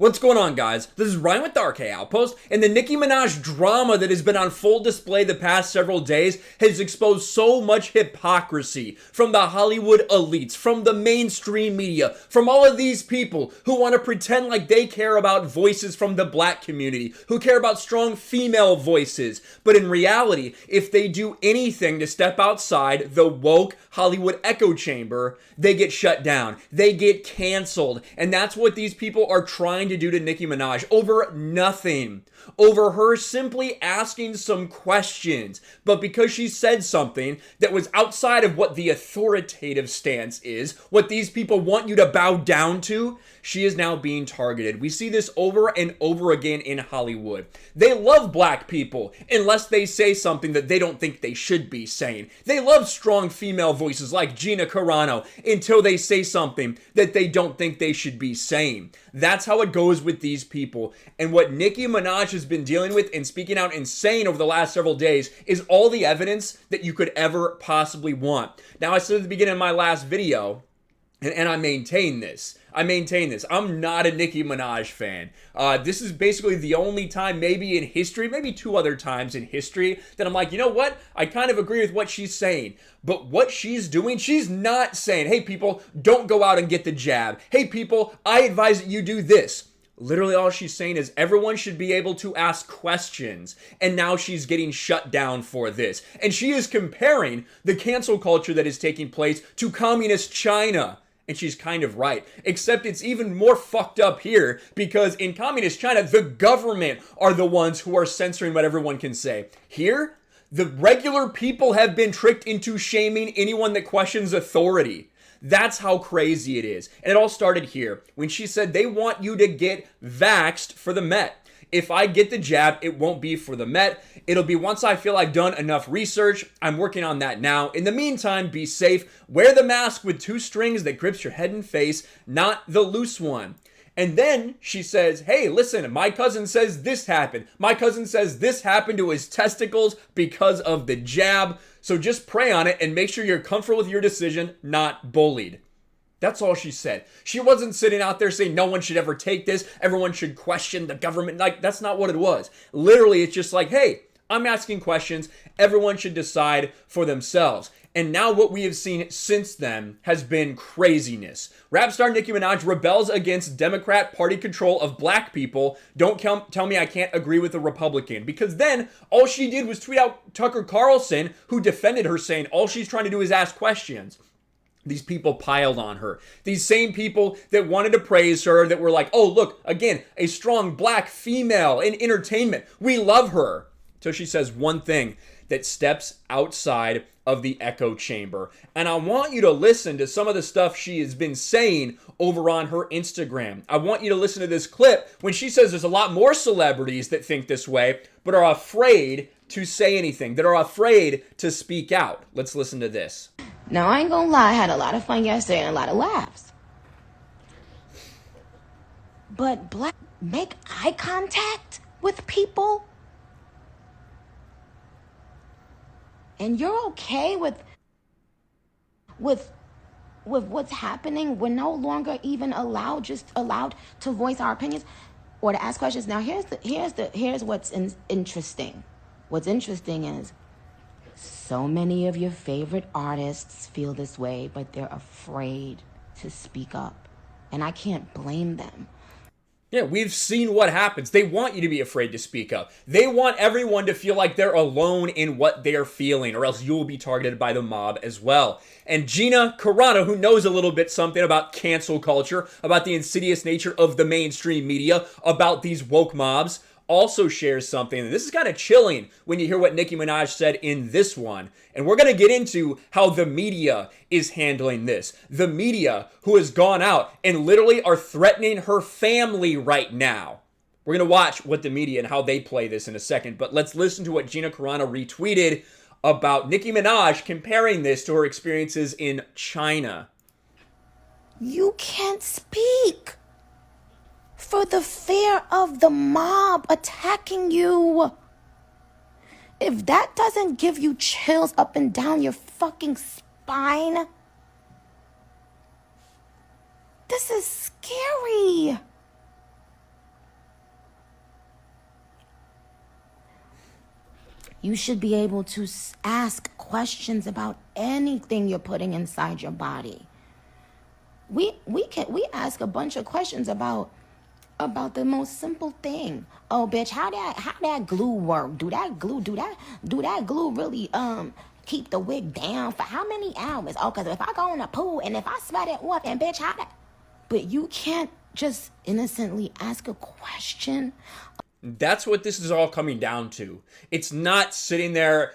What's going on, guys? This is Ryan with the RK Outpost, and the Nicki Minaj drama that has been on full display the past several days has exposed so much hypocrisy from the Hollywood elites, from the mainstream media, from all of these people who want to pretend like they care about voices from the black community, who care about strong female voices. But in reality, if they do anything to step outside the woke Hollywood echo chamber, they get shut down. They get canceled. And that's what these people are trying to do to Nicki Minaj over nothing, over her simply asking some questions. But because she said something that was outside of what the authoritative stance is, what these people want you to bow down to, she is now being targeted. We see this over and over again in Hollywood. They love black people unless they say something that they don't think they should be saying. They love strong female voices like Gina Carano until they say something that they don't think they should be saying. That's how it goes with these people. And what Nicki Minaj has been dealing with and speaking out and saying over the last several days is all the evidence that you could ever possibly want. Now, I said at the beginning of my last video, and I maintain this. I'm not a Nicki Minaj fan. This is basically the only time maybe in history, maybe two other times in history, that I'm like, you know what? I kind of agree with what she's saying. But what she's doing, she's not saying, hey people, don't go out and get the jab. Hey people, I advise that you do this. Literally all she's saying is everyone should be able to ask questions. And now she's getting shut down for this. And she is comparing the cancel culture that is taking place to communist China. And she's kind of right, except it's even more fucked up here because in communist China, the government are the ones who are censoring what everyone can say. Here, the regular people have been tricked into shaming anyone that questions authority. That's how crazy it is. And it all started here when she said they want you to get vaxxed for the Met. If I get the jab, it won't be for the Met. It'll be once I feel I've done enough research. I'm working on that now. In the meantime, be safe. Wear the mask with two strings that grips your head and face, not the loose one. And then she says, hey, listen, my cousin says this happened. My cousin says this happened to his testicles because of the jab. So just pray on it and make sure you're comfortable with your decision, not bullied. That's all she said. She wasn't sitting out there saying no one should ever take this. Everyone should question the government. Like, that's not what it was. Literally, it's just like, hey, I'm asking questions. Everyone should decide for themselves. And now what we have seen since then has been craziness. Rap star Nicki Minaj rebels against Democrat Party control of black people. Don't tell me I can't agree with a Republican. Because then all she did was tweet out Tucker Carlson, who defended her, saying all she's trying to do is ask questions. These people piled on her. These same people that wanted to praise her, that were like, oh, look, again, a strong black female in entertainment. We love her. So she says one thing that steps outside of the echo chamber. And I want you to listen to some of the stuff she has been saying over on her Instagram. I want you to listen to this clip when she says there's a lot more celebrities that think this way, but are afraid to say anything, that are afraid to speak out. Let's listen to this. Now, I ain't gonna lie, I had a lot of fun yesterday and a lot of laughs. But black, make eye contact with people? And you're okay with what's happening? We're no longer even allowed to voice our opinions or to ask questions. Now, here's what's interesting. What's interesting is so many of your favorite artists feel this way, but they're afraid to speak up. And I can't blame them. Yeah, we've seen what happens. They want you to be afraid to speak up. They want everyone to feel like they're alone in what they're feeling, or else you'll be targeted by the mob as well. And Gina Carano, who knows a little bit something about cancel culture, about the insidious nature of the mainstream media, about these woke mobs, also shares something. And this is kind of chilling when you hear what Nicki Minaj said in this one. And we're going to get into how the media is handling this. The media who has gone out and literally are threatening her family right now. We're going to watch what the media and how they play this in a second. But let's listen to what Gina Carano retweeted about Nicki Minaj comparing this to her experiences in China. You can't speak for the fear of the mob attacking you. If that doesn't give you chills up and down your fucking spine, this is scary. You should be able to ask questions about anything you're putting inside your body. We ask a bunch of questions about the most simple thing. Oh, bitch, how that glue work? Do that glue really keep the wig down for how many hours? Oh, cause if I go in the pool and if I sweat it up, and bitch, how that? But you can't just innocently ask a question. That's what this is all coming down to. It's not sitting there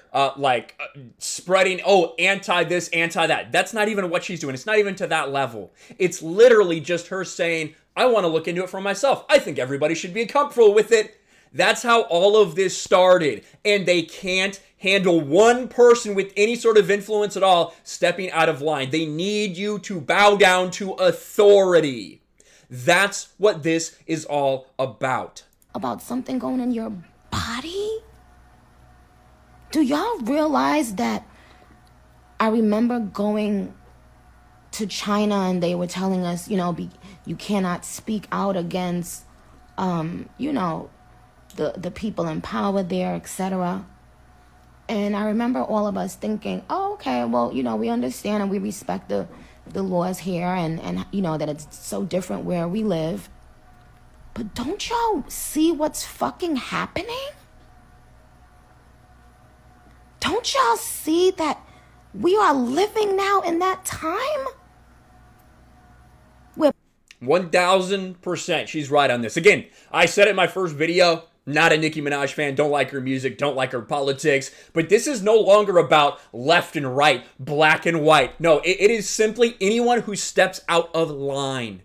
spreading, oh, anti this, anti that. That's not even what she's doing. It's not even to that level. It's literally just her saying, I want to look into it for myself. I think everybody should be comfortable with it. That's how all of this started. And they can't handle one person with any sort of influence at all stepping out of line. They need you to bow down to authority. That's what this is all about. About something going in your body? Do y'all realize that I remember going to China and they were telling us, you cannot speak out against, the people in power there, etc. And I remember all of us thinking, oh, okay, well, we understand and we respect the laws here and that it's so different where we live. But don't y'all see what's fucking happening? Don't y'all see that we are living now in that time? 1000%. She's right on this. Again, I said it in my first video, not a Nicki Minaj fan, don't like her music, don't like her politics, but this is no longer about left and right, black and white. No, it is simply anyone who steps out of line.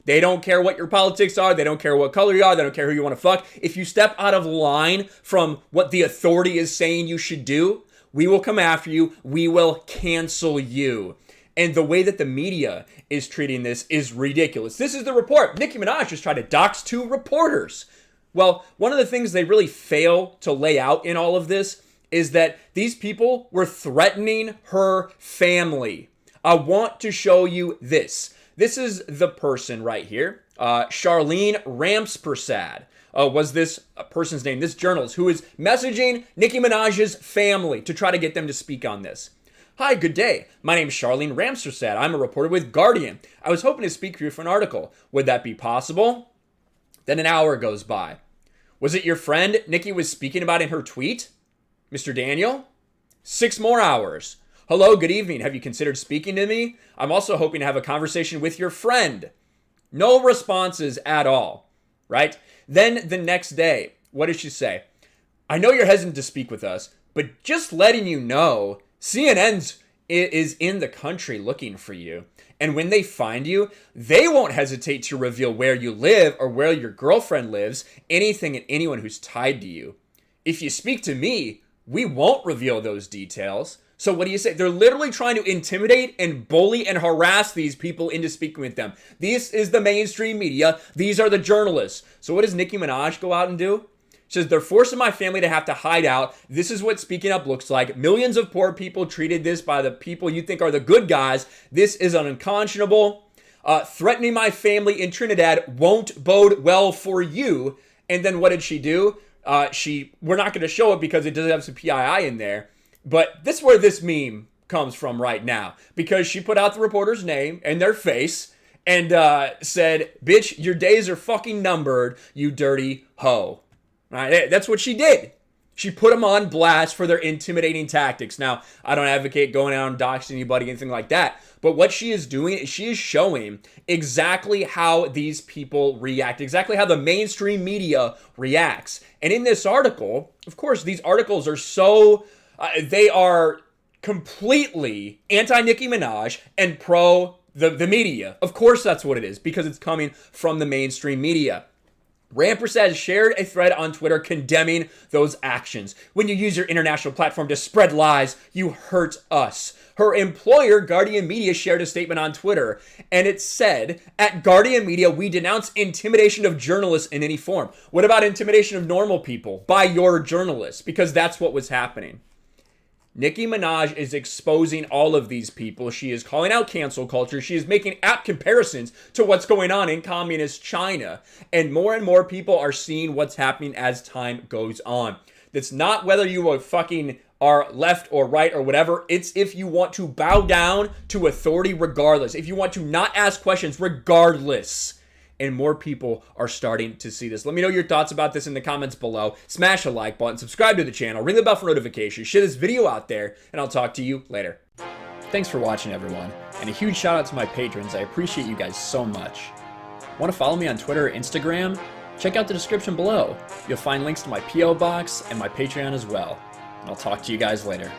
They don't care what your politics are. They don't care what color you are. They don't care who you want to fuck. If you step out of line from what the authority is saying you should do, we will come after you. We will cancel you. And the way that the media is treating this is ridiculous. This is the report. Nicki Minaj just tried to dox 2 reporters. Well, one of the things they really fail to lay out in all of this is that these people were threatening her family. I want to show you this. This is the person right here. Charlene Ramspersad was this person's name, this journalist who is messaging Nicki Minaj's family to try to get them to speak on this. Hi, good day. My name is Charlene Ramspersad. I'm a reporter with Guardian. I was hoping to speak to you for an article. Would that be possible? Then an hour goes by. Was it your friend Nicki was speaking about in her tweet? Mr. Daniel? 6 more hours. Hello, good evening. Have you considered speaking to me? I'm also hoping to have a conversation with your friend. No responses at all, right? Then the next day, what does she say? I know you're hesitant to speak with us, but just letting you know, CNN's is in the country looking for you. And when they find you, they won't hesitate to reveal where you live or where your girlfriend lives, anything and anyone who's tied to you. If you speak to me, we won't reveal those details. So what do you say? They're literally trying to intimidate and bully and harass these people into speaking with them. This is the mainstream media. These are the journalists. So what does Nicki Minaj go out and do? She says, they're forcing my family to have to hide out. This is what speaking up looks like. Millions of poor people treated this by the people you think are the good guys. This is unconscionable. Threatening my family in Trinidad won't bode well for you. And then what did she do? We're not going to show it because it doesn't have some PII in there. But this is where this meme comes from right now. Because she put out the reporter's name and their face and said, bitch, your days are fucking numbered, you dirty hoe. Right? That's what she did. She put them on blast for their intimidating tactics. Now, I don't advocate going out and doxing anybody, anything like that. But what she is doing is she is showing exactly how these people react, exactly how the mainstream media reacts. And in this article, of course, these articles are so... they are completely anti-Nicki Minaj and pro the media. Of course that's what it is, because it's coming from the mainstream media. Rampersad shared a thread on Twitter condemning those actions. When you use your international platform to spread lies, you hurt us. Her employer, Guardian Media, shared a statement on Twitter, and it said, at Guardian Media, we denounce intimidation of journalists in any form. What about intimidation of normal people by your journalists? Because that's what was happening. Nicki Minaj is exposing all of these people. She is calling out cancel culture. She is making apt comparisons to what's going on in communist China. And more people are seeing what's happening as time goes on. That's not whether you are fucking are left or right or whatever. It's if you want to bow down to authority regardless. If you want to not ask questions regardless. And more people are starting to see this. Let me know your thoughts about this in the comments below. Smash a like button, subscribe to the channel, ring the bell for notifications, share this video out there, and I'll talk to you later. Thanks for watching, everyone. And a huge shout out to my patrons. I appreciate you guys so much. Want to follow me on Twitter or Instagram? Check out the description below. You'll find links to my P.O. box and my Patreon as well. And I'll talk to you guys later.